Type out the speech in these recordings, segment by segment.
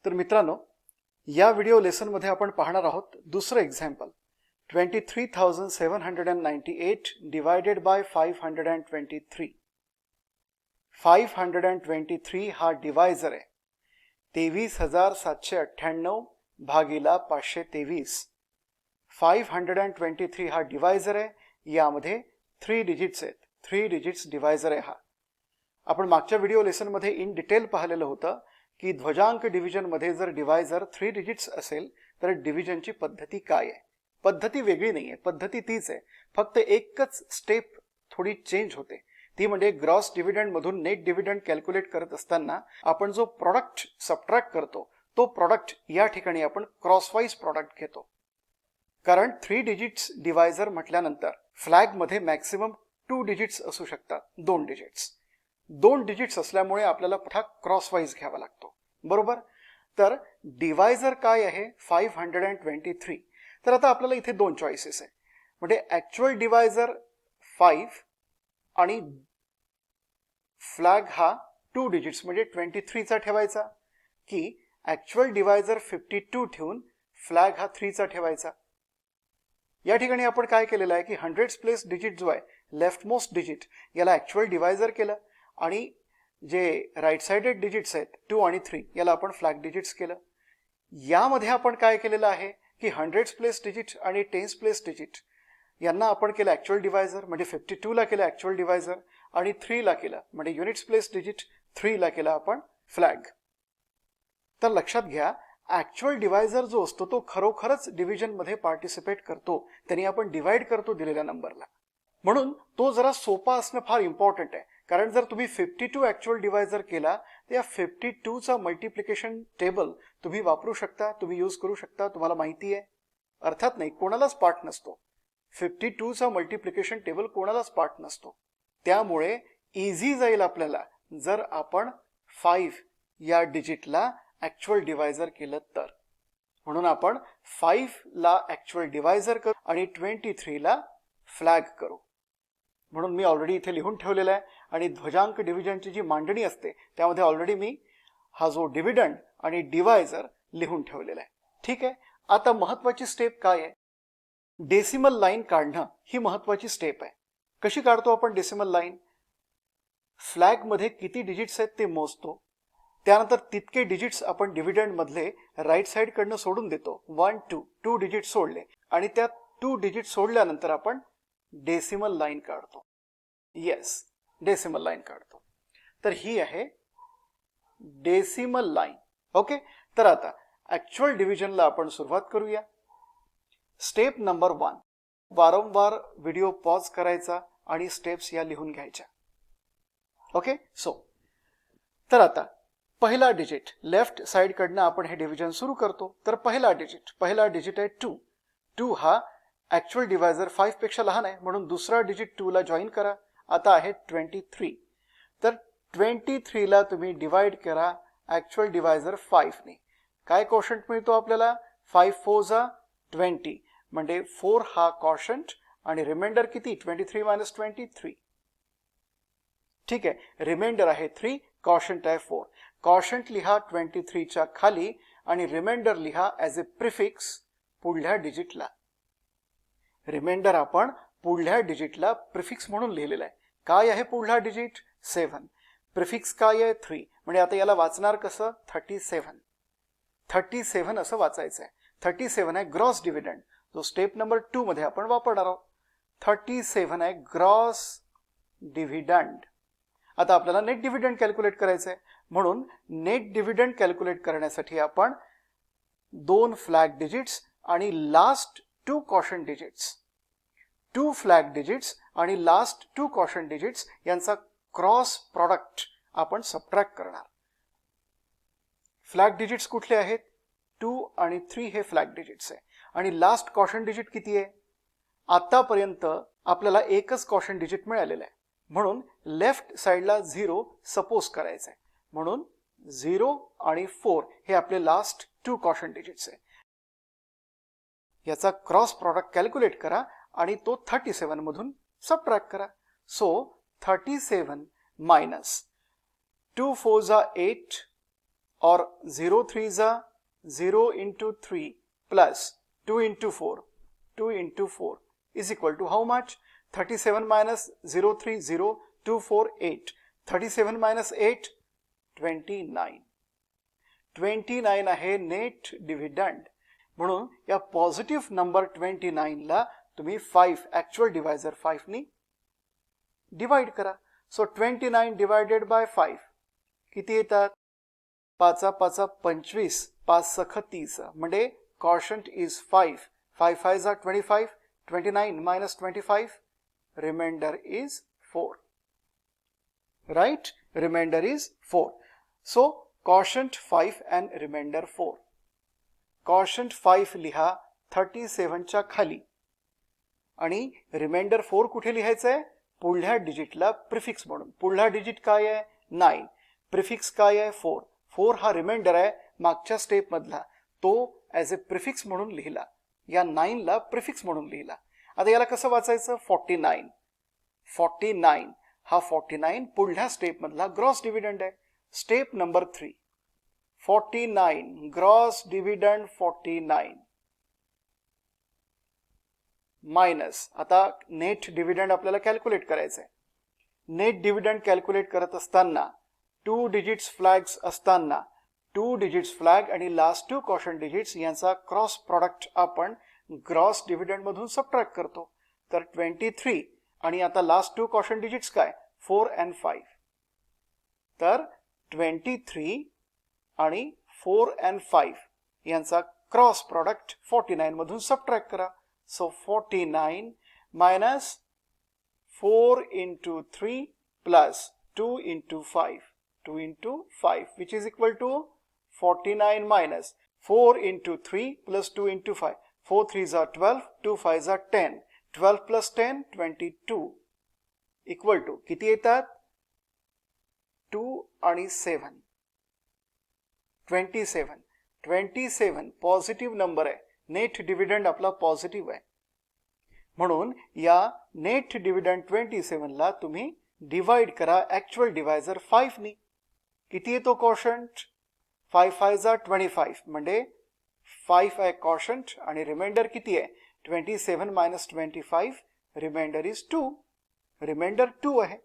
तर मित्रांनो, या व्हिडिओ लेसनमध्ये आपण पाहणार आहोत दुसरं एक्झाम्पल 23,798 डिवायडेड बाय 523. 523 हा डिवायझर आहे. 23,798 भागिला 523. 523 हा डिवायझर आहे. यामध्ये 3 डिजिट्स आहेत. 3 डिजिट्स डिवायझर आहे हा. आपण मागच्या व्हिडिओ लेसनमध्ये इन डिटेल पाहिलेलं होतं की ध्वजांक डिव्हिजनमध्ये जर डिवायझर 3 डिजिट्स असेल तर डिव्हिजनची पद्धती काय आहे. पद्धती वेगळी नाही आहे, पद्धती तीच आहे, फक्त एकच स्टेप थोडी चेंज होते. ती म्हणजे ग्रॉस डिव्हिडंडमधून नेट डिव्हिडंड कॅल्क्युलेट करत असताना आपण जो प्रॉडक्ट सबट्रॅक्ट करतो तो प्रॉडक्ट या ठिकाणी आपण क्रॉसवाईज प्रॉडक्ट घेतो. कारण 3 डिजिट्स डिवायझर म्हटल्यानंतर फ्लॅगमध्ये मॅक्सिमम 2 डिजिट्स असू शकतात. 2 डिजिट्स 2 डिजिट्स असल्यामुळे आपल्याला पुन्हा क्रॉसवाईज घ्यावा लागतो, बरोबर. तर डिवायझर काय आहे 523. तर आता आपल्याला इथे 2 चॉईसेस आहे. म्हणजे ॲक्च्युअल डिवायझर 5 आणि फ्लॅग हा 2 डिजिट्स म्हणजे 23 चा ठेवायचा, की ॲक्च्युअल डिवायझर 52 ठेवून फ्लॅग हा 3 चा ठेवायचा. या ठिकाणी आपण काय केलेलं आहे की 100th प्लेस डिजिट जो आहे लेफ्ट मोस्ट डिजिट याला ॲक्च्युअल डिवायझर केलं आणि जे राईट साइडेड डिजिट्स आहेत 2 आणि 3 याला आपण फ्लॅग डिजिट्स केलं. यामध्ये आपण काय केलेलं आहे की 100th प्लेस डिजिट आणि 10th प्लेस डिजिट यांना आपण केलं ॲक्च्युअल डिवायझर, म्हणजे 52 ला केलं ॲक्च्युअल डिवायझर आणि 3 ला केलं म्हणजे युनिट्स प्लेस डिजिट 3 ला केला आपण फ्लॅग. तर लक्षात घ्या, ॲक्च्युअल डिवायझर जो असतो तो खरोखरच डिव्हिजनमध्ये पार्टिसिपेट करतो, त्यांनी आपण डिवाइड करतो दिलेल्या नंबरला. म्हणून तो जरा सोपा असणं फार इम्पॉर्टंट आहे. कारण जर तुम्ही 52 ॲक्च्युअल डिवायझर केला तर या 52चा मल्टिप्लिकेशन टेबल तुम्ही वापरू शकता, तुम्ही यूज करू शकता. तुम्हाला माहिती आहे, अर्थात नाही, कोणालाच पाठ नसतो 52चा मल्टिप्लिकेशन टेबल, कोणालाच पाठ नसतो. त्यामुळे इझी जाईल आपल्याला जर आपण 5 या डिजिटला ॲक्च्युअल डिवायझर केलं तर. म्हणून आपण 5 ला ॲक्च्युअल डिवायझर करू आणि 23 ला फ्लॅग करू. म्हणून मी ऑलरेडी इथे लिहून ठेवलेला आहे आणि ध्वजांक डिव्हिजनची जी मांडणी असते त्यामध्ये ऑलरेडी मी हा जो डिव्हिडंड आणि डिवायझर लिहून ठेवलेला आहे. ठीक आहे. आता महत्वाची स्टेप काय आहे, डेसिमल लाईन काढणं ही महत्वाची स्टेप आहे. कशी काढतो आपण डेसिमल लाईन? फ्लॅगमध्ये किती डिजिट्स आहेत ते मोजतो, त्यानंतर तितके डिजिट्स आपण डिव्हिडंड मधले राईट साइड कडनं सोडून देतो. 1 2 डिजिट सोडले आणि त्या 2 डिजिट सोडल्यानंतर आपण डेसिमल लाईन काढतो. येस, डेसिमल लाईन काढतो. तर ही आहे डेसिमल लाईन. ओके. तर आता ॲक्च्युअल डिव्हिजनला आपण सुरुवात करूया. स्टेप नंबर 1, वारंवार व्हिडिओ पॉज करायचा आणि स्टेप्स या लिहून घ्यायच्या. ओके. तर आता पहिला डिजिट लेफ्ट साइड कडनं आपण हे डिव्हिजन सुरू करतो. तर पहिला डिजिट आहे 2. 2 हा ॲक्च्युअल डिवायझर 5 पेक्षा लहान आहे, म्हणून दुसरा डिजिट 2 ला जॉईन करा. आता आहे 23. तर 23 ला तुम्ही डिवाइड करा ॲक्च्युअल डिवायझर 5 ने. काय कोशंट मिळतो आपल्याला? 5 4 जा 20 म्हणजे 4 हा कोशंट आणि रिमाइंडर किती? 23 मायनस 23. ठीक आहे. रिमाइंडर आहे 3, कोशंट आहे 4. कोशंट लिहा 23 च्या खाली आणि रिमाइंडर लिहा ॲज अ प्रिफिक्स पुढल्या डिजिटला. रिमाइंडर आपण पुढल्या डिजिटला प्रिफिक्स म्हणून लिहिलेला आहे. काय आहे पुढला डिजिट? 7. प्रिफिक्स काय आहे? 3. म्हणजे आता याला वाचणार कसं? 37. 37 असं वाचायचं आहे. 37 आहे ग्रॉस डिव्हिडंड, जो स्टेप नंबर 2 मध्ये आपण वापरणार आहोत. 37 आहे ग्रॉस डिव्हिडंड. आता आपल्याला नेट डिव्हिडंड कॅल्क्युलेट करायचं आहे, म्हणून नेट डिव्हिडंड कॅल्क्युलेट करण्यासाठी आपण 2 फ्लॅग डिजिट्स आणि last 2 caution digits, 2 flag digits आणि लास्ट 2 कॉशन डिजिट्स यांचा क्रॉस प्रॉडक्ट आपण सबट्रॅक्ट करणार. फ्लॅग डिजिट्स कुठले आहेत? 2 आणि 3 हे फ्लॅग डिजिट्स आहे आणि लास्ट कॉशन डिजिट किती आहे? आतापर्यंत आपल्याला एकच कॉशन डिजिट मिळालेलं आहे, म्हणून लेफ्ट साइडला 0 सपोज करायचं आहे. म्हणून 0 आणि 4 हे आपले लास्ट 2 कॉशन डिजिट्स आहे. याचा क्रॉस प्रॉडक्ट कॅल्क्युलेट करा आणि तो 37 मधून सबट्रॅक्ट करा. सो 37 मायनस 2 4 जा 8 और 0 3 जा 0 into 3 plus 2 into 4, 2 into 4 is equal to how much? 37 minus 0 3 0, 2 4 8, 37 minus 8 29. 29 आहे नेट डिव्हिडंड. म्हणून या पॉझिटिव्ह नंबर 29 ला तुम्ही 5 ऍक्च्युअल डिवायझर 5 नी डिवाइड करा. सो 29 डिवायडेड बाय 5 किती येतात? 5 5 25, 5 सख 30 म्हणजे quotient is 5. 5 5 are 25, 29 minus 25, remainder is 4. Right? Remainder is 4. So quotient 5 and remainder 4. Quotient 5 लिहा 37 च्या खाली आणि रिमाइंडर 4 कुठे लिहायचं आहे? पुढल्या डिजिटला प्रिफिक्स म्हणून. पुढला डिजिट काय आहे? 9. प्रिफिक्स काय आहे? 4. 4 हा रिमाइंडर आहे मागच्या स्टेप मधला, तो ॲज अ प्रिफिक्स म्हणून लिहिला. या 9 ला प्रिफिक्स म्हणून लिहिला. आता याला कसं वाचायचं? 49. 49 हा 49 पुढल्या स्टेप मधला ग्रॉस डिव्हिडंड आहे. Step number 3. 49 gross dividend 49 minus. आता नेट डिव्हिडंड आपल्याला कॅल्क्युलेट करायचं आहे. नेट डिव्हिडंड कॅल्क्युलेट करत असताना 2 डिजिट्स फ्लॅग्स असताना 2 डिजिट्स फ्लॅग आणि लास्ट 2 क्वोशंट डिजिट्स यांचा क्रॉस प्रॉडक्ट आपण ग्रॉस डिव्हिडंड मधून सबट्रॅक्ट करतो. तर 23 आणि आता लास्ट 2 क्वोशंट डिजिट्स काय? 4 and 5. तर 23 आणि 4 and 5 यांचा क्रॉस प्रॉडक्ट 49 मधून सबट्रॅक्ट करा. So 49 minus 4 into 3 plus 2 into 5, 2 into 5, which is equal to 49 minus 4 into 3 plus 2 into 5. 4 3s are 12, 2 5s are 10. 12 plus 10, 22. Equal to किती येतात? 2 आणि 7. 27. 27 पॉझिटिव्ह नंबर आहे. नेट डिव्हिडंड आपला पॉझिटिव्ह आहे. म्हणून या नेट डिव्हिडंड 27 ला तुम्ही डिवाइड करा ऍक्च्युअल डिवायझर 5 नी. किती येतो क्वोशंट? 5 5 are 25 म्हणजे 5 आहे क्वोशंट आणि रिमाइंडर किती आहे? 27 minus 25, रिमाइंडर इज 2. रिमाइंडर 2 आहे.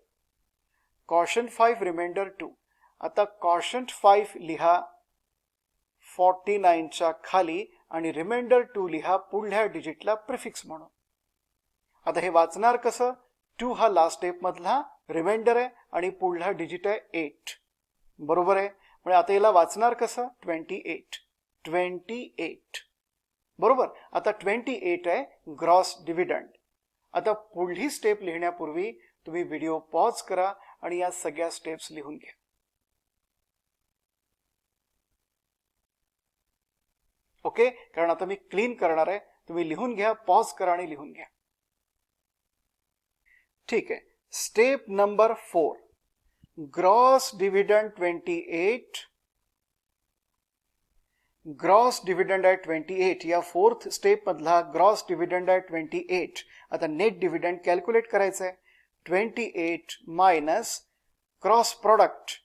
Quotient 5 remainder 2. आता क्वोशंट 5 लिहा 49 च्या खाली आणि रिमाइंडर 2 लिहा पुढल्या डिजिटला प्रिफिक्स म्हणून. आता हे वाचणार कसं? 2 हा लास्ट स्टेप मधला रिमाइंडर आहे आणि पुढला डिजिट आहे 8. बरोबर आहे. म्हणजे आता याला वाचणार कसं? 28. 28. बरोबर. आता 28 आहे ग्रॉस डिव्हिडंड. आता पुढली स्टेप लिहिण्यापूर्वी तुम्ही व्हिडिओ पॉज करा आणि या सगळ्या स्टेप्स लिहून घ्या. ओके, कारण आता मी क्लीन करणार आहे. तुम्ही लिहून घ्या, पॉज करा आणि लिहून घ्या. ठीक आहे. Step number 4. Gross dividend 28. Gross dividend आहे 28. या 4th स्टेप मधला ग्रॉस डिव्हिडंड आहे 28. आता नेट डिव्हिडंड कॅल्क्युलेट करायचं आहे. 28 minus cross product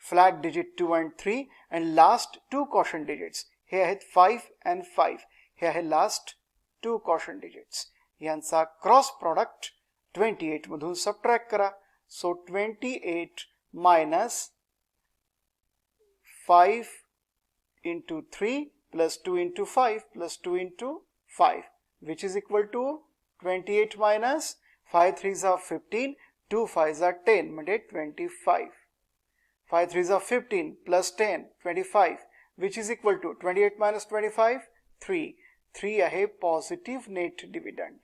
flag digit 2 and 3 and last 2 quotient digits हे आहेत 5 and 5. हे आहे लास्ट 2 क्वोशंट डिजिट्स. यांचा क्रॉस प्रॉडक्ट 28 मधून सबट्रॅक्ट करा. So 28 minus 5 into 3 plus 2 into 5 plus 2 into 5, which is equal to 28 minus 5 3s are 15, 2 5s are 10 म्हणजे 25. 5 3s are 15 plus 10 25, which is equal to 28 minus 25 3. 3 आहे positive net dividend.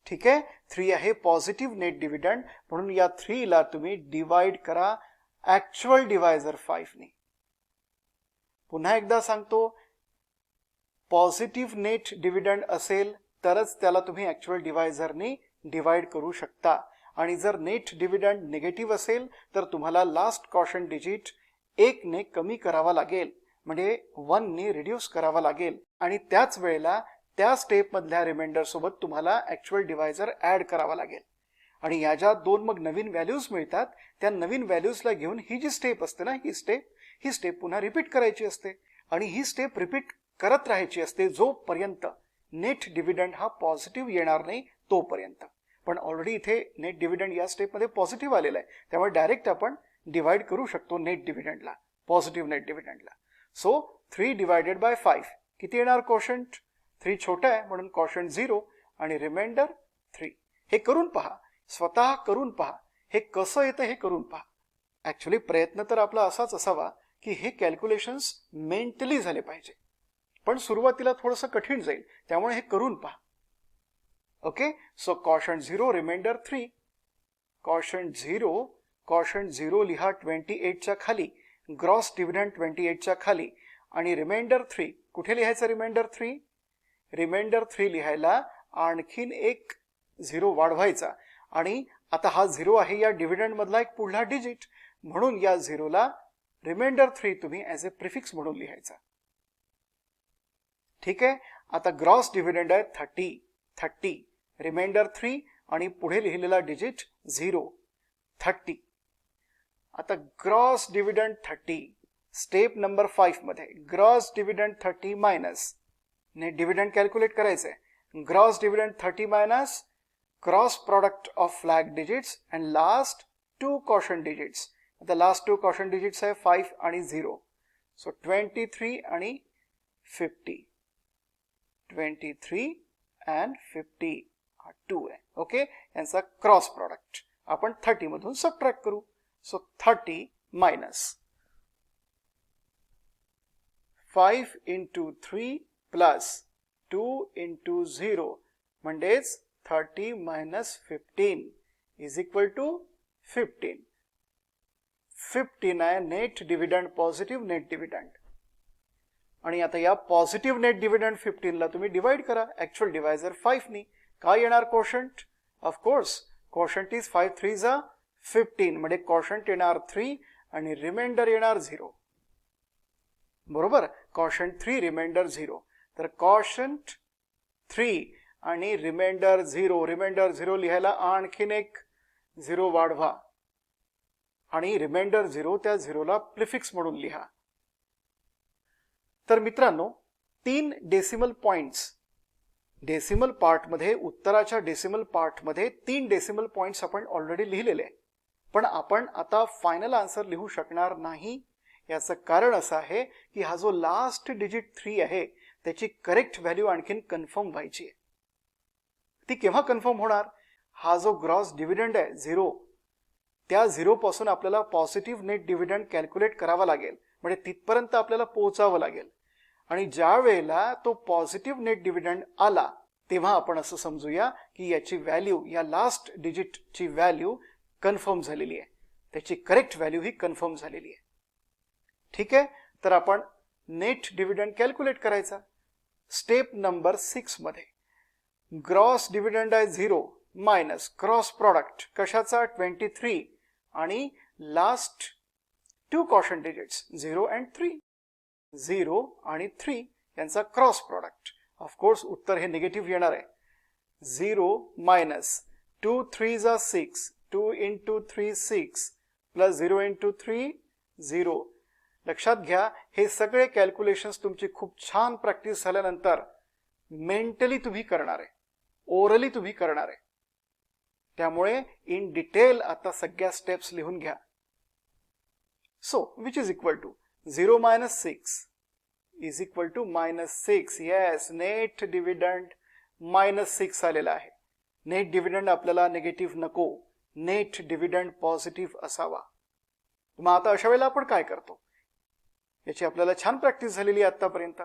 ठीक आहे. 3 आहे positive net dividend. म्हणून या 3 ला तुम्ही डिवाइड करा ऍक्च्युअल डिवायझर 5 नी. पुन्हा एकदा सांगतो, पॉझिटिव्ह नेट डिव्हिडंड असेल तरच त्याला तुम्ही ऍक्च्युअल डिवायझरनी डिवाइड करू शकता. आणि जर नेट डिव्हिडंड निगेटिव्ह असेल तर तुम्हाला लास्ट क्वोशंट डिजिट 1 ने कमी करावा लागेल, म्हणजे 1 ने रिड्यूस करावा लागेल. आणि त्याच वेळेला त्या स्टेप मधल्या रिमाइंडर सोबत तुम्हाला ऍक्च्युअल डिवायझर ऍड करावा लागेल. आणि या ज्या 2 मग नवीन व्हॅल्यूज मिळतात त्या नवीन व्हॅल्यूजला घेऊन ही जी स्टेप असते ना, ही स्टेप ही स्टेप पुन्हा रिपीट करायची असते आणि ही स्टेप रिपीट करत राहायची असते जोपर्यंत नेट डिव्हिडंड हा पॉझिटिव्ह येणार नाही तोपर्यंत. पण ऑलरेडी इथे नेट डिव्हिडंड या स्टेपमध्ये पॉझिटिव्ह आलेला आहे, त्यामुळे डायरेक्ट आपण डिवाइड करू शकतो नेट डिव्हिडंडला, पॉझिटिव्ह नेट डिव्हिडंडला. सो 3 डिवायडेड बाय 5 किती येणार कोशंट? 3 छोटा आहे म्हणून कोशंट 0 आणि रिमाइंडर 3. हे करून पहा, स्वतः करून पहा. हे कसं येतं हे करून पहा. ॲक्च्युली प्रयत्न तर आपला असाच असावा की हे कॅल्क्युलेशन्स मेंटली झाले पाहिजे, पण सुरुवातीला थोडंसं कठीण जाईल, त्यामुळे हे करून पहा. Okay, so quotient 0 remainder 3. Quotient 0 लिहा 28च्या खाली, ग्रॉस डिव्हिडंड 28च्या खाली आणि रिमाइंडर 3 कुठे लिहायचं? रिमाइंडर 3 लिहायला आणखीन एक 0 वाढवायचा आणि आता हा 0 आहे या डिव्हिडंड मधला एक पुढला डिजिट, म्हणून या 0ला रिमाइंडर 3 तुम्ही ॲज अ प्रिफिक्स म्हणून लिहायचा. ठीक आहे, आता ग्रॉस डिव्हिडंड आहे 30, रिमाइंडर 3 आणि पुढे लिहिलेला डिजिट 0, 30. आता ग्रॉस डिव्हिडंड 30 स्टेप नंबर 5 मध्ये gross dividend 30 minus net dividend calculate करायचंय. Gross dividend 30 minus cross product of flag digits and last 2 quotient digits. आता लास्ट 2 कोशंट डिजिट्स आहे 5 आणि 0. सो 23 आणि 50, 23 अँड 50 हा 2 आहे. ओके, यांचा क्रॉस प्रोडक्ट आपण 30 मधून सबट्रॅक्ट करू. So 30 minus 5 into 3 plus 2 into 0 म्हणजेच 30 मायनस 15 इज इक्वल टू 15. 15 आहे net dividend, positive net dividend. आणि आता या पॉझिटिव्ह नेट डिव्हिडंड 15ला तुम्ही डिवाइड करा ॲक्च्युअल डिवायझर 5 नी. काय येणार कोशंट? ऑफकोर्स कोशंट इज 5 3 जा 15, म्हणजे कोशंट येणार 3 आणि रिमाइंडर येणार 0. बरोबर, कोशंट 3 रिमाइंडर 0. तर कोशंट 3 आणि रिमाइंडर 0 लिहायला आणखीन एक 0 वाढवा आणि रिमाइंडर 0 त्या 0ला प्रिफिक्स म्हणून लिहा. तर मित्रांनो, 3 डेसिमल पॉइंट्स डेसिमल पार्टमध्ये, उत्तराच्या डेसिमल पार्टमध्ये 3 डेसिमल पॉइंट्स आपण ऑलरेडी लिहिलेले आहे, पण आपण आता फायनल आन्सर लिहू शकणार नाही. याचं कारण असं आहे की हा जो लास्ट डिजिट 3 आहे त्याची करेक्ट व्हॅल्यू आणखीन कन्फर्म व्हायची आहे. ती केव्हा कन्फर्म होणार? हा जो ग्रॉस डिव्हिडंड आहे 0, त्या 0 पासून आपल्याला पॉझिटिव्ह नेट डिव्हिडंड कॅल्क्युलेट करावा लागेल, म्हणजे तिथपर्यंत आपल्याला पोहोचावं लागेल. आणि ज्या वेळेला तो पॉझिटिव्ह नेट डिव्हिडंड आला तेव्हा आपण असं समजूया की याची व्हॅल्यू, या लास्ट डिजिटची व्हॅल्यू कन्फर्म झालेली आहे, त्याची करेक्ट व्हॅल्यू ही कन्फर्म झालेली आहे. ठीक आहे, तर आपण नेट डिव्हिडंड कॅल्क्युलेट करायचा. स्टेप नंबर 6 मध्ये ग्रॉस डिव्हिडंड आहे 0 मायनस क्रॉस प्रॉडक्ट कशाचा? 23 आणि लास्ट 2 कोशंट डिजिट्स 0 अँड 3, 0 आणि 3 यांचा क्रॉस प्रॉडक्ट. ऑफकोर्स उत्तर हे निगेटिव्ह येणार आहे. 0 मायनस 2 3 जा 6, 2 इंटू 3 6 प्लस 0 इंटू 3 0. लक्षात घ्या, हे सगळे कॅल्क्युलेशन्स तुमची खूप छान प्रॅक्टिस झाल्यानंतर मेंटली तुम्ही करणार आहे, ओरली तुम्ही करणार आहे. त्यामुळे इन डिटेल आता सगळ्या स्टेप्स लिहून घ्या. So which is equal to 0 minus 6 is equal to -6. Yes, net dividend -6 आलेला आहे. नेट डिव्हिडंड आपल्याला निगेटिव्ह नको, नेट डिव्हिडंड पॉझिटिव्ह असावा. मग आता अशा वेळेला आपण काय करतो? याची आपल्याला छान प्रॅक्टिस झालेली आहे आतापर्यंत.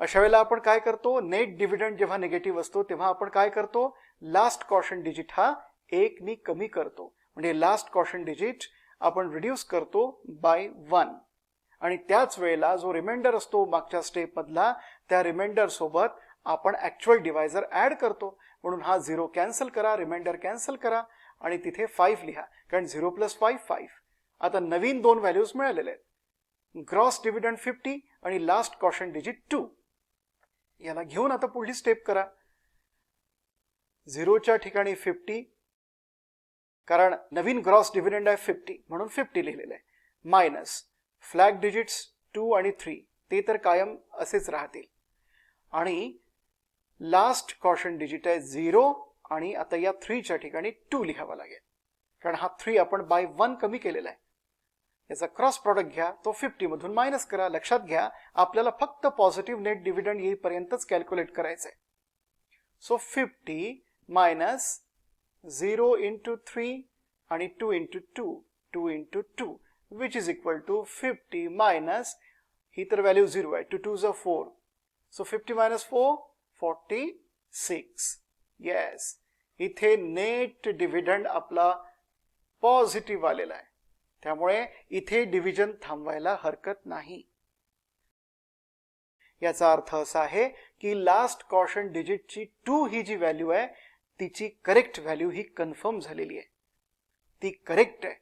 अशा वेळेला आपण काय करतो? नेट डिव्हिडंड जेव्हा निगेटिव्ह असतो तेव्हा आपण काय करतो? लास्ट कोशंट डिजिट हा 1 नी कमी करतो, म्हणजे लास्ट कोशंट डिजिट आपण रिड्यूस करतो बाय 1. आणि त्याच वेळेला जो रिमाइंडर असतो मागच्या स्टेप मधला, त्या रिमाइंडर सोबत आपण ॲक्च्युअल डिवायझर ऍड करतो, म्हणून हा 0 कॅन्सल करा, रिमाइंडर कॅन्सल करा आणि तिथे 5 लिहा, कारण 0 + 5 5. आता नवीन 2 व्हॅल्यूज मिळालेले आहेत, ग्रॉस डिव्हिडंड 50 आणि लास्ट कोशंट डिजिट 2. याला घेऊन आता पुढली स्टेप करा. 0च्या ठिकाणी 50, कारण नवीन ग्रॉस डिव्हिडंड आहे 50 म्हणून 50 लिहिलेलं आहे, मायनस फ्लॅग डिजिट्स 2 आणि 3 ते तर कायम असेच राहतील आणि लास्ट कॉशन डिजिट आहे 0 आणि आता या 3 च्या ठिकाणी 2 लिहावा लागेल कारण हा 3 आपण बाय 1 कमी केलेला आहे. याचा क्रॉस प्रॉडक्ट घ्या, तो 50 मधून मायनस करा. लक्षात घ्या आपल्याला फक्त पॉझिटिव्ह नेट डिव्हिडंड येईपर्यंतच कॅल्क्युलेट करायचं आहे. सो 50 मायनस 0 इंटू 3 आणि 2 into 2, 2 into 2 which is equal to 50 minus ही तर व्हॅल्यू 0 आहे, 2 2 4. So 50 minus 4 46. येस, इथे नेट डिव्हिडंड आपला पॉझिटिव्ह आलेला आहे त्यामुळे इथे डिव्हिजन थांबवायला हरकत नाही. याचा अर्थ असा आहे की लास्ट कॉशन डिजिटची 2 ही जी व्हॅल्यू आहे तिची करेक्ट व्हॅल्यू ही कन्फर्म झालेली आहे, ती करेक्ट आहे.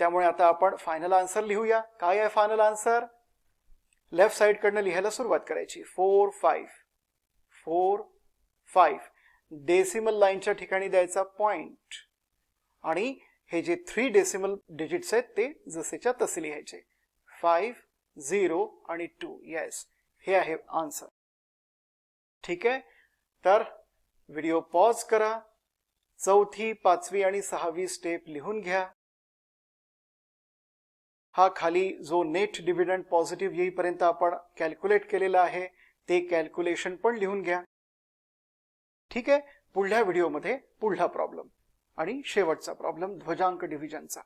त्यामुळे आता आपण फायनल आन्सर लिहूया. काय आहे फायनल आन्सर? लेफ्ट साइड कडनं लिहायला सुरुवात करायची. 4 5 4 5 डेसिमल लाईनच्या ठिकाणी द्यायचा पॉइंट आणि हे जे 3 डेसिमल डिजिट्स आहेत ते जसेच्या तसे लिहायचे. 5 0 आणि 2. येस, हे आहे आन्सर. ठीक आहे, तर व्हिडिओ पॉज करा, चौथी, पाचवी आणि 6वी स्टेप लिहून घ्या. हा खाली जो नेट डिव्हिडंड पॉझिटिव्ह येईपर्यंत आपण कॅल्क्युलेट केलेला आहे ते कॅल्क्युलेशन पण लिहून घ्या. ठीक आहे, पुढल्या व्हिडिओमध्ये पुढला प्रॉब्लेम आणि शेवटचा प्रॉब्लेम ध्वजांक डिव्हिजनचा.